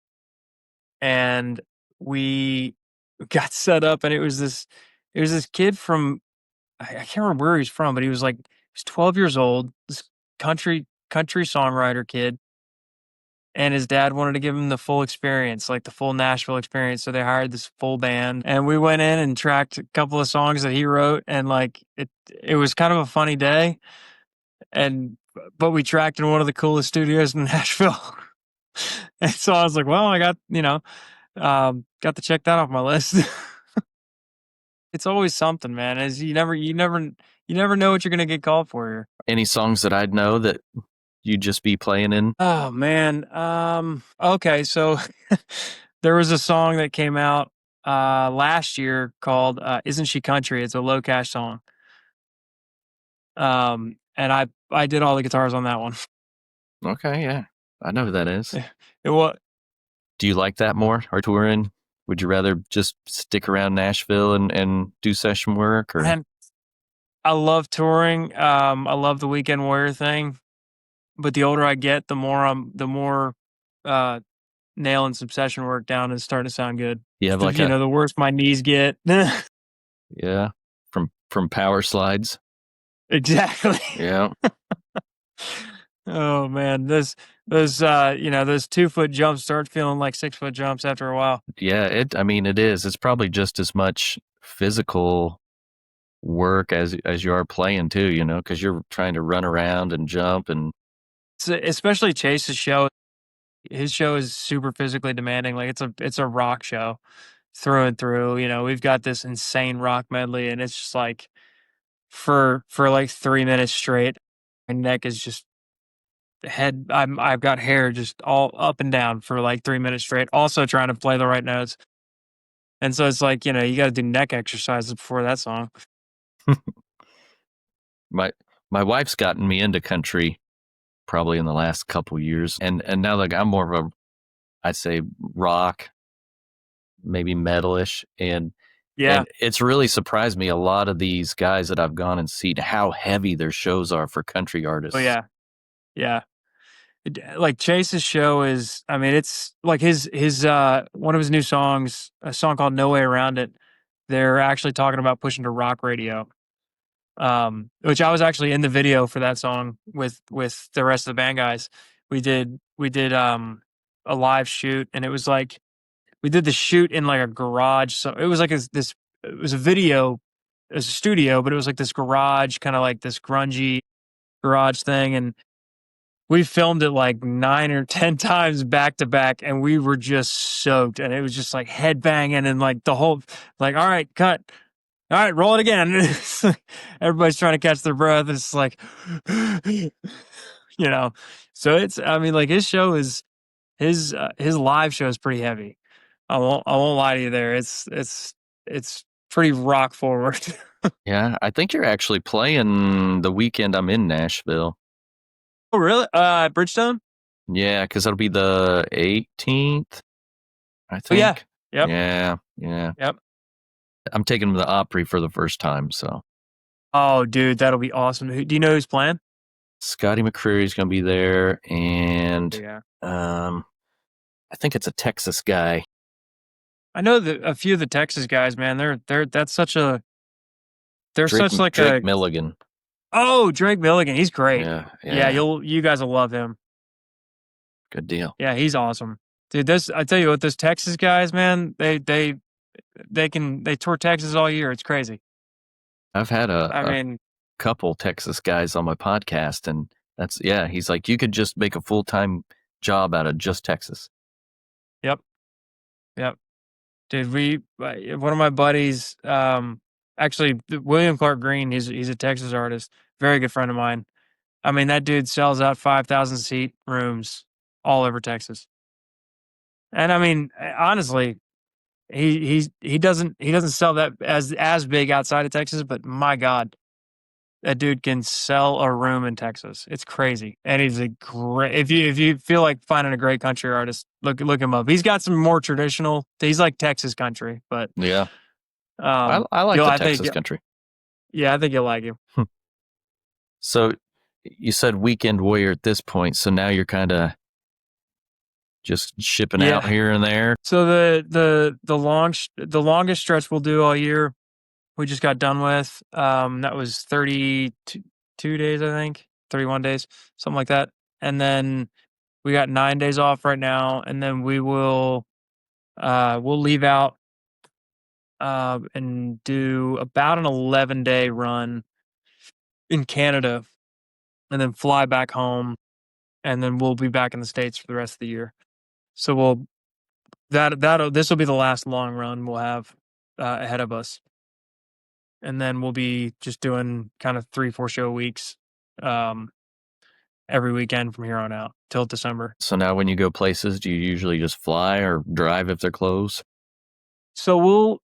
And we got set up, and it was this kid from, I can't remember where he's from, but he's 12 years old, this country songwriter kid, and his dad wanted to give him the full experience, like the full Nashville experience. So they hired this full band, and we went in and tracked a couple of songs that he wrote, and like it was kind of a funny day. But we tracked in one of the coolest studios in Nashville. And so I was like, well, I got, got to check that off my list. It's always something, man. As you never know what you're gonna get called for here. Any songs that I'd know that you'd just be playing in? Oh man. Okay, so there was a song that came out last year called Isn't She Country? It's a Low Cash song. And I did all the guitars on that one. Okay, yeah. I know who that is. It was. Do you like that more, or touring? Would you rather just stick around Nashville and do session work? Or? Man, I love touring. I love the weekend warrior thing. But the older I get, the more nailing some session work down is starting to sound good. You have like the worse my knees get. Yeah, from power slides. Exactly. Yeah. Oh man, those 2-foot jumps start feeling like 6-foot jumps after a while. Yeah, it is. It's probably just as much physical work as you are playing too, because you're trying to run around and jump. And especially Chase's show. His show is super physically demanding. Like it's a rock show through and through. We've got this insane rock medley, and it's just like for like 3 minutes straight, my neck is just I've got hair just all up and down for like 3 minutes straight, also trying to play the right notes. And so it's like, you got to do neck exercises before that song. My wife's gotten me into country probably in the last couple years, and now like I'm more of a, I'd say, rock, maybe metalish, and it's really surprised me, a lot of these guys that I've gone and seen, how heavy their shows are for country artists. Oh yeah. Like Chase's show is, it's like his one of his new songs, a song called No Way Around It. They're actually talking about pushing to rock radio. Which I was actually in the video for that song with the rest of the band guys. We did a live shoot, and it was like we did the shoot in like a garage. So it was like it was a video, it was a studio, but it was like this garage, kind of like this grungy garage thing. And we filmed it like 9 or 10 times back to back, and we were just soaked, and it was just like head banging and like the whole, like, all right, cut. All right, roll it again. Everybody's trying to catch their breath. It's like, so it's, like his show is, his live show is pretty heavy. I won't lie to you there. It's pretty rock forward. Yeah, I think you're actually playing the weekend I'm in Nashville. Oh, really? Bridgestone? Yeah, because that'll be the 18th, I think. Oh, yeah. Yep. Yeah. Yep. I'm taking the Opry for the first time, so. Oh, dude, that'll be awesome. Do you know who's playing? Scotty McCreery's going to be there, and yeah. I think it's a Texas guy. I know that a few of the Texas guys, man, they're that's such a They're such like Drake Milligan. Oh, Drake Milligan. He's great. Yeah. You guys will love him. Good deal. Yeah, he's awesome. Dude, I tell you what, those Texas guys, man, they tour Texas all year. It's crazy. I've had I a mean, couple Texas guys on my podcast, and he's like, you could just make a full-time job out of just Texas. Yep. Dude, one of my buddies, actually William Clark Green, he's a Texas artist, very good friend of mine. I mean, that dude sells out 5,000 seat rooms all over Texas. And I mean, honestly, he doesn't sell that as big outside of Texas, but my God, that dude can sell a room in Texas. It's crazy. And he's a great, if you feel like finding a great country artist, look him up. He's got some more traditional, he's like Texas country, but yeah. I like the Texas country. Yeah, I think you'll like him. So you said weekend warrior at this point, so now you're kind of just shipping out here and there. So the longest stretch we'll do all year, we just got done with. That was 32 days, I think, 31 days, something like that. And then we got 9 days off right now, and then we'll leave out and do about an 11-day run in Canada, and then fly back home, and then we'll be back in the States for the rest of the year. So this will be the last long run we'll have ahead of us, and then we'll be just doing kind of 3-4 show weeks every weekend from here on out till December. So now when you go places, do you usually just fly or drive if they're close? So we'll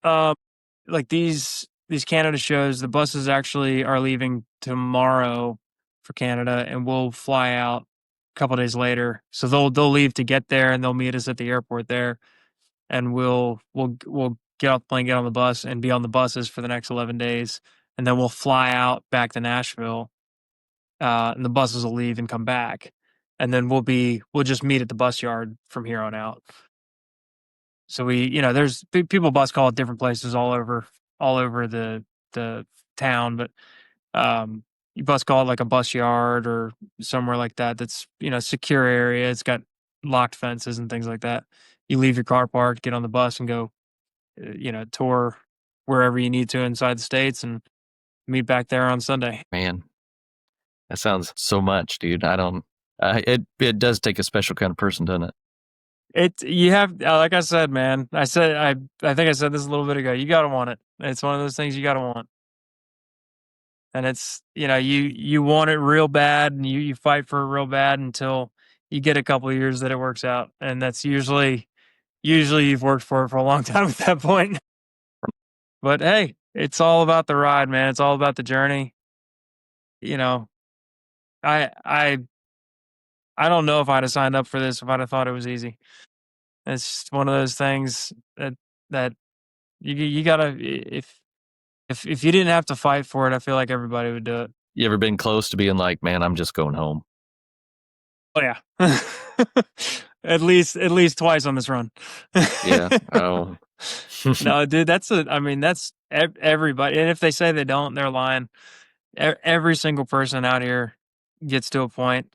like these Canada shows, the buses actually are leaving tomorrow for Canada, and we'll fly out a couple days later. So they'll leave to get there, and they'll meet us at the airport there, and we'll get off the plane, get on the bus, and be on the buses for the next 11 days, and then we'll fly out back to Nashville, and the buses will leave and come back, and then we'll just meet at the bus yard from here on out. So there's people bus call at different places all over the town, but you bus call it like a bus yard or somewhere like that. That's secure area. It's got locked fences and things like that. You leave your car parked, get on the bus, and go, tour wherever you need to inside the States, and meet back there on Sunday. Man, that sounds so much, dude. I don't. It does take a special kind of person, doesn't it? You have, like I said, man. I think I said this a little bit ago. You gotta want it. It's one of those things you gotta want, and it's you want it real bad, and you fight for it real bad until you get a couple of years that it works out, and that's usually you've worked for it for a long time at that point. But hey, it's all about the ride, man. It's all about the journey. I don't know if I'd have signed up for this if I'd have thought it was easy. It's just one of those things that you gotta, if you didn't have to fight for it, I feel like everybody would do it. You ever been close to being like, man, I'm just going home? Oh yeah. at least twice on this run. Yeah. Oh. No, dude, that's everybody. And if they say they don't, they're lying. Every single person out here gets to a point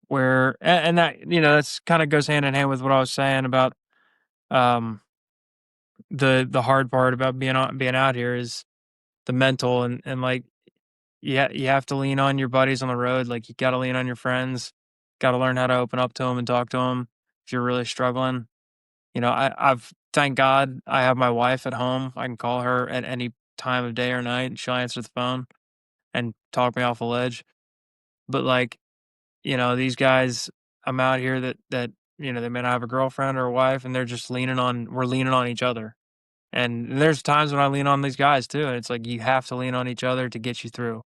where, and that that's kind of goes hand in hand with what I was saying about the hard part about being out here is the mental, and like you have to lean on your buddies on the road. Like you got to lean on your friends, got to learn how to open up to them and talk to them if you're really struggling. I've thank God I have my wife at home. I can call her at any time of day or night, and she'll answer the phone and talk me off a ledge. But like, these guys, I'm out here that they may not have a girlfriend or a wife, and they're just we're leaning on each other. And there's times when I lean on these guys too, and it's like you have to lean on each other to get you through.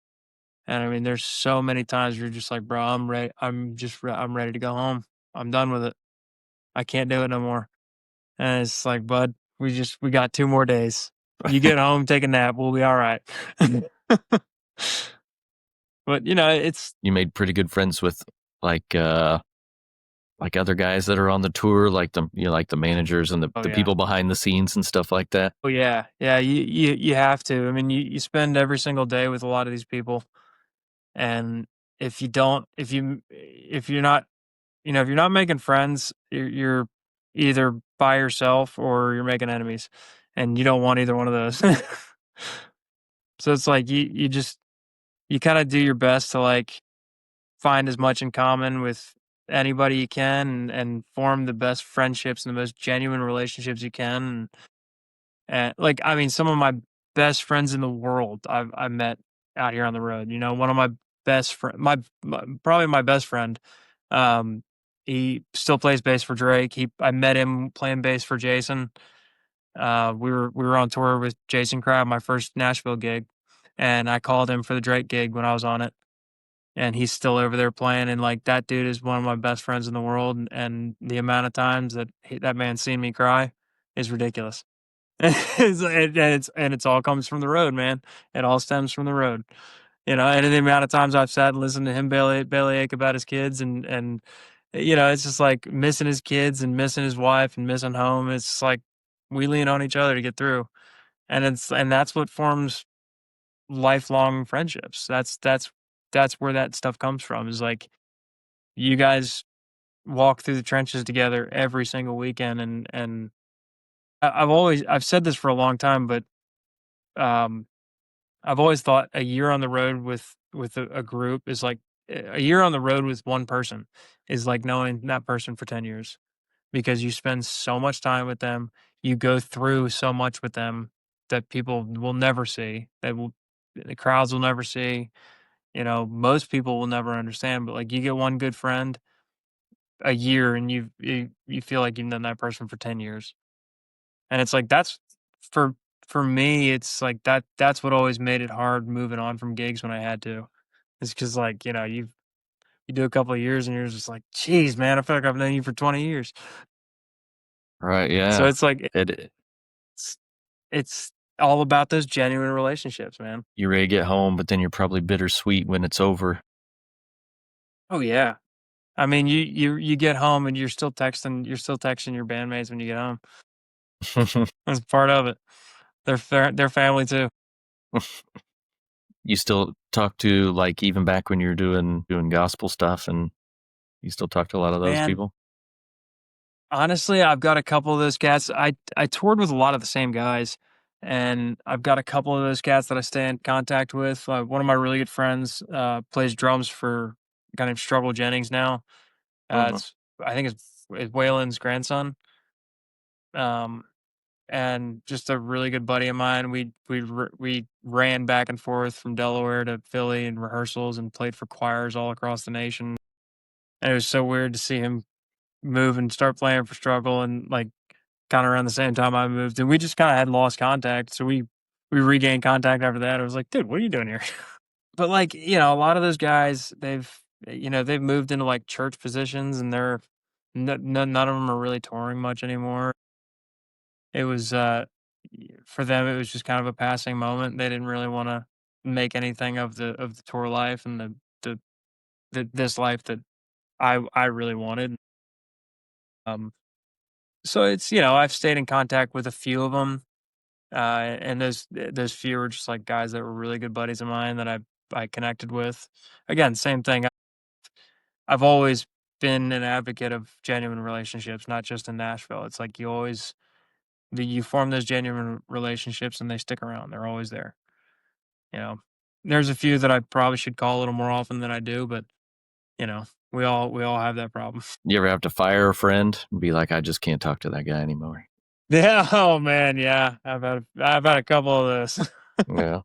And I mean, there's so many times where you're just like, bro, I'm ready. I'm ready to go home. I'm done with it. I can't do it no more. And it's like, bud, we got 2 more days. You get home, take a nap, we'll be all right. But you made pretty good friends with like like other guys that are on the tour, like the managers and the people behind the scenes and stuff like that? Oh yeah. You have to. I mean, you spend every single day with a lot of these people, and if you're not, if you're not making friends, you're either by yourself or you're making enemies, and you don't want either one of those. So it's like you kind of do your best to like find as much in common with anybody you can, and form the best friendships and the most genuine relationships you can. And like, I mean, some of my best friends in the world I met out here on the road. One of my best friend, probably my best friend. Um, he still plays bass for Drake. I met him playing bass for Jason. We were on tour with Jason Crab, my first Nashville gig, and I called him for the Drake gig when I was on it. And he's still over there playing, and like that dude is one of my best friends in the world. And the amount of times that man's seen me cry is ridiculous. And it's all comes from the road, man. It all stems from the road. And the amount of times I've sat and listened to him bellyache about his kids, and it's just like missing his kids and missing his wife and missing home. It's just like we lean on each other to get through. And that's what forms lifelong friendships. That's where that stuff comes from, is like you guys walk through the trenches together every single weekend. And I've said this for a long time, but um I've always thought a year on the road with a group is like a year on the road with one person is like knowing that person for 10 years, because you spend so much time with them, you go through so much with them that people will never see, the crowds will never see. Most people will never understand, but like you get one good friend a year, and you feel like you've known that person for 10 years. And it's like that's for for me, it's like that's what always made it hard moving on from gigs when I had to. It's because like, you do a couple of years and you're just like, geez, man, I feel like I've known you for 20 years. Right, So yeah. it's like It it's it's all about those genuine relationships, man. You're ready to get home, but then you're probably bittersweet when it's over. Oh yeah. I mean, you get home and you're still texting your bandmates when you get home. That's part of it. They're family too. You still talk to, like, even back when you were doing gospel stuff, and you still talk to a lot of those Man, people? honestly, I've got a couple of those cats. I toured with a lot of the same guys, and I've got a couple of those cats that I stay in contact with. One of my really good friends plays drums for a guy named Struggle Jennings now. Mhm. It's I think it's Waylon's grandson. Um, and just a really good buddy of mine. We ran back and forth from Delaware to Philly in rehearsals and played for choirs all across the nation. And it was so weird to see him move and start playing for Struggle, and like kind of around the same time I moved, and we just kind of had lost contact. So we regained contact after that. I was like, dude, what are you doing here? But like, a lot of those guys, they've moved into like church positions, and none of them are really touring much anymore. It was for them, it was just kind of a passing moment. They didn't really want to make anything of the tour life and the, this life that I really wanted. Um, so it's, I've stayed in contact with a few of them, and those few were just like guys that were really good buddies of mine that I connected with. Again, same thing. I've always been an advocate of genuine relationships, not just in Nashville. It's like you form those genuine relationships and they stick around. They're always there. You know, there's a few that I probably should call a little more often than I do, but you know, we all have that problem. You ever have to fire a friend and be like, "I just can't talk to that guy anymore"? Yeah. Oh man. Yeah. I've had a couple of those. Yeah.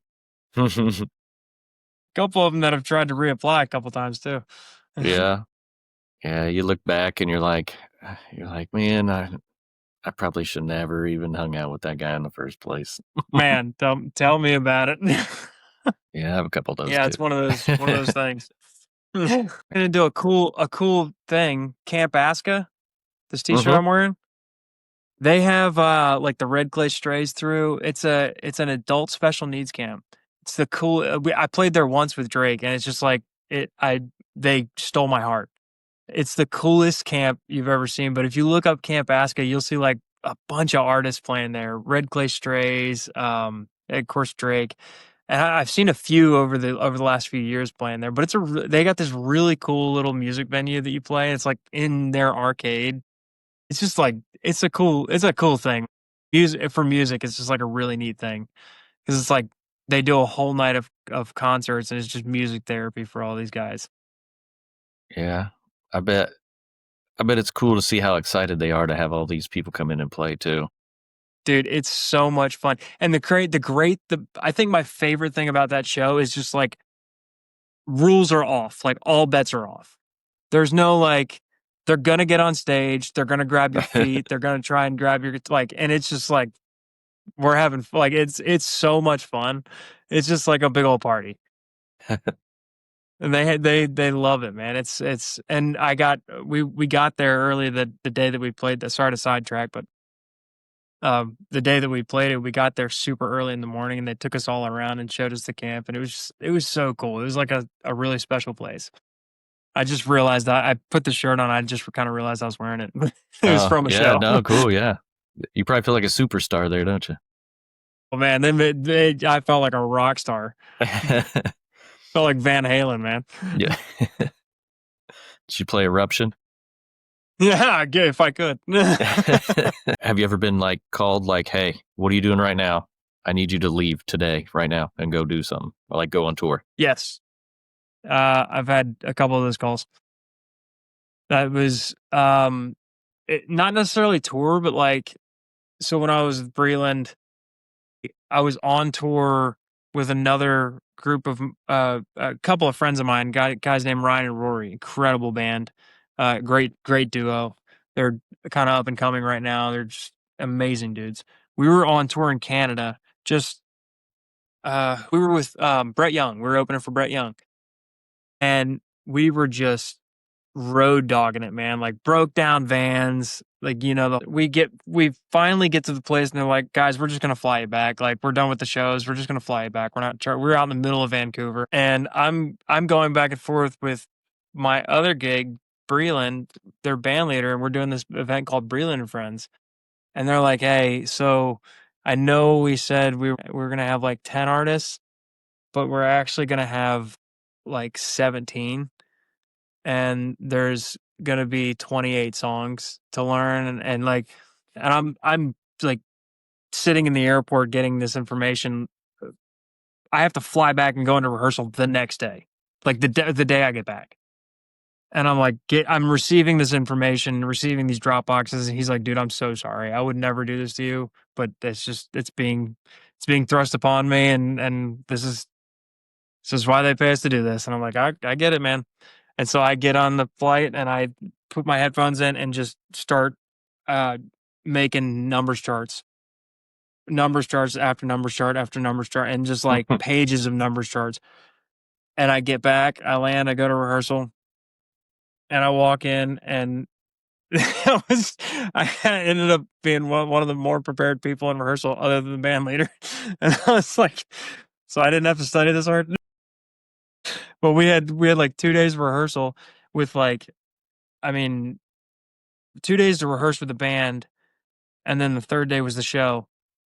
Couple of them that have tried to reapply a couple times too. Yeah. Yeah, you look back and you're like, "Man, I probably should never even hung out with that guy in the first place." Man, tell me about it. Yeah, I have a couple of those Yeah, too. it's one of those things. Gonna do a cool thing. Camp Aska, this T-shirt Mhm. I'm wearing. They have like the red clay strays through. It's an adult special needs camp. It's the cool. I played there once with Drake, and it's just like it. I they stole my heart. It's the coolest camp you've ever seen. But if you look up Camp Aska, you'll see like a bunch of artists playing there. Red Clay Strays, of course Drake. And I've seen a few over the last few years playing there. But they got this really cool little music venue that you play. It's like in their arcade. It's just like it's a cool thing. Music, it's just like a really neat thing because it's like they do a whole night of concerts and it's just music therapy for all these guys. Yeah, I bet it's cool to see how excited they are to have all these people come in and play too. Dude, it's so much fun. And I think my favorite thing about that show is just like rules are off. Like all bets are off. There's no like they're gonna get on stage, they're gonna grab your feet, they're gonna try and grab your like, and it's just like we're having like it's so much fun. It's just like a big old party. And they love it, man. It's and we got there early the day that we played that. Sorry to sidetrack, but the day that we played it, we got there super early in the morning and they took us all around and showed us the camp and it was so cool. It was like a really special place. I just realized that I put the shirt on, I just kind of realized I was wearing it. It was from a show. No, cool, yeah. You probably feel like a superstar there, don't you? Oh man, I felt like a rock star. Felt like Van Halen, man. Yeah. Did you play Eruption? Yeah, if I could. Have you ever been like called like, hey, what are you doing right now? I need you to leave today, right now, and go do something, or like go on tour? Yes. I've had a couple of those calls. That was not necessarily tour, but like, so when I was with Breland, I was on tour with another group of a couple of friends of mine, guys named Ryan and Rory, incredible band, great duo. They're kind of up and coming right now. They're just amazing dudes. We were on tour in Canada. Just we were with Brett Young. We were opening for Brett Young, and we were just road dogging it, man. Like broke down vans. Like, we finally get to the place and they're like, guys, we're just going to fly you back. Like we're done with the shows. We're just going to fly you back. We're out in the middle of Vancouver and I'm going back and forth with my other gig, Breland, their band leader. And we're doing this event called Breland and Friends. And they're like, hey, so I know we said we were going to have like 10 artists, but we're actually going to have like 17. And there's gonna be 28 songs to learn and I'm like sitting in the airport getting this information. I have to fly back and go into rehearsal the next day, like the day I get back. And I'm like, I'm receiving this information, receiving these drop boxes, and he's like, dude, I'm so sorry. I would never do this to you, but it's being thrust upon me, and this is why they pay us to do this. And I'm like, I get it, man. And so I get on the flight and I put my headphones in and just start making numbers charts after numbers chart after numbers chart, and just like pages of numbers charts. And I get back, I land, I go to rehearsal, and I walk in, and I ended up being one of the more prepared people in rehearsal, other than the band leader. And I was like, so I didn't have to study this hard. But we had like 2 days of rehearsal with 2 days to rehearse with the band, and then the third day was the show.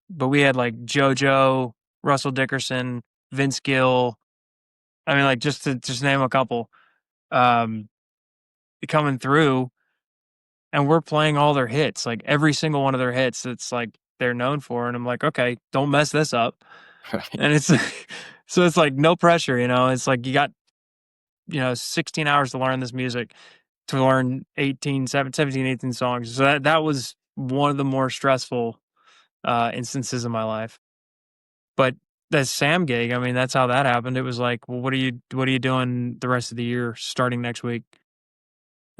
But we had like JoJo, Russell Dickerson, Vince Gill. I mean, like just name a couple, coming through, and we're playing all their hits, like every single one of their hits that's like they're known for. And I'm like, okay, don't mess this up. Right. And it's so it's like no pressure, It's like you got 16 hours to learn this music, to learn 17, 18 songs. So that was one of the more stressful instances in my life. But the Sam gig, I mean, that's how that happened. It was like, well, what are you doing the rest of the year starting next week?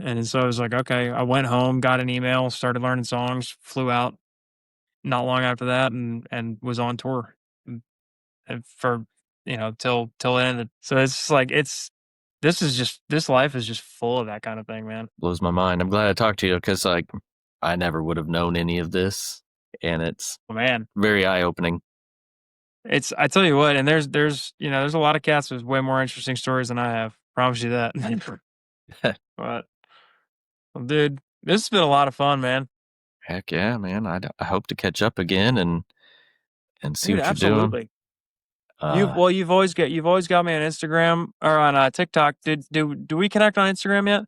And so I was like, okay. I went home, got an email, started learning songs, flew out not long after that, and was on tour and for till it ended. So it's like this life is just full of that kind of thing, man. Blows my mind. I'm glad I talked to you because like I never would have known any of this, and it's very eye opening. I tell you what, and there's there's a lot of cats with way more interesting stories than I have. Promise you that. But Well, dude, this has been a lot of fun, man. Heck yeah, man. I hope to catch up again and see Dude, what you're doing. absolutely. Uh, You've always got me on Instagram or on TikTok. Do we connect on Instagram yet?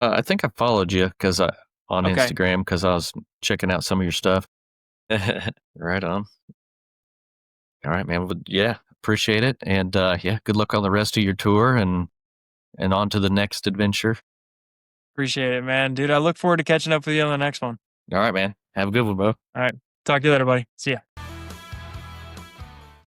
I think I followed you on Okay. Instagram because I was checking out some of your stuff. Right on. All right, man. Well, yeah, appreciate it. And yeah, good luck on the rest of your tour and on to the next adventure. Appreciate it, man. Dude, I look forward to catching up with you on the next one. All right, man. Have a good one, bro. All right. Talk to you later, buddy. See ya.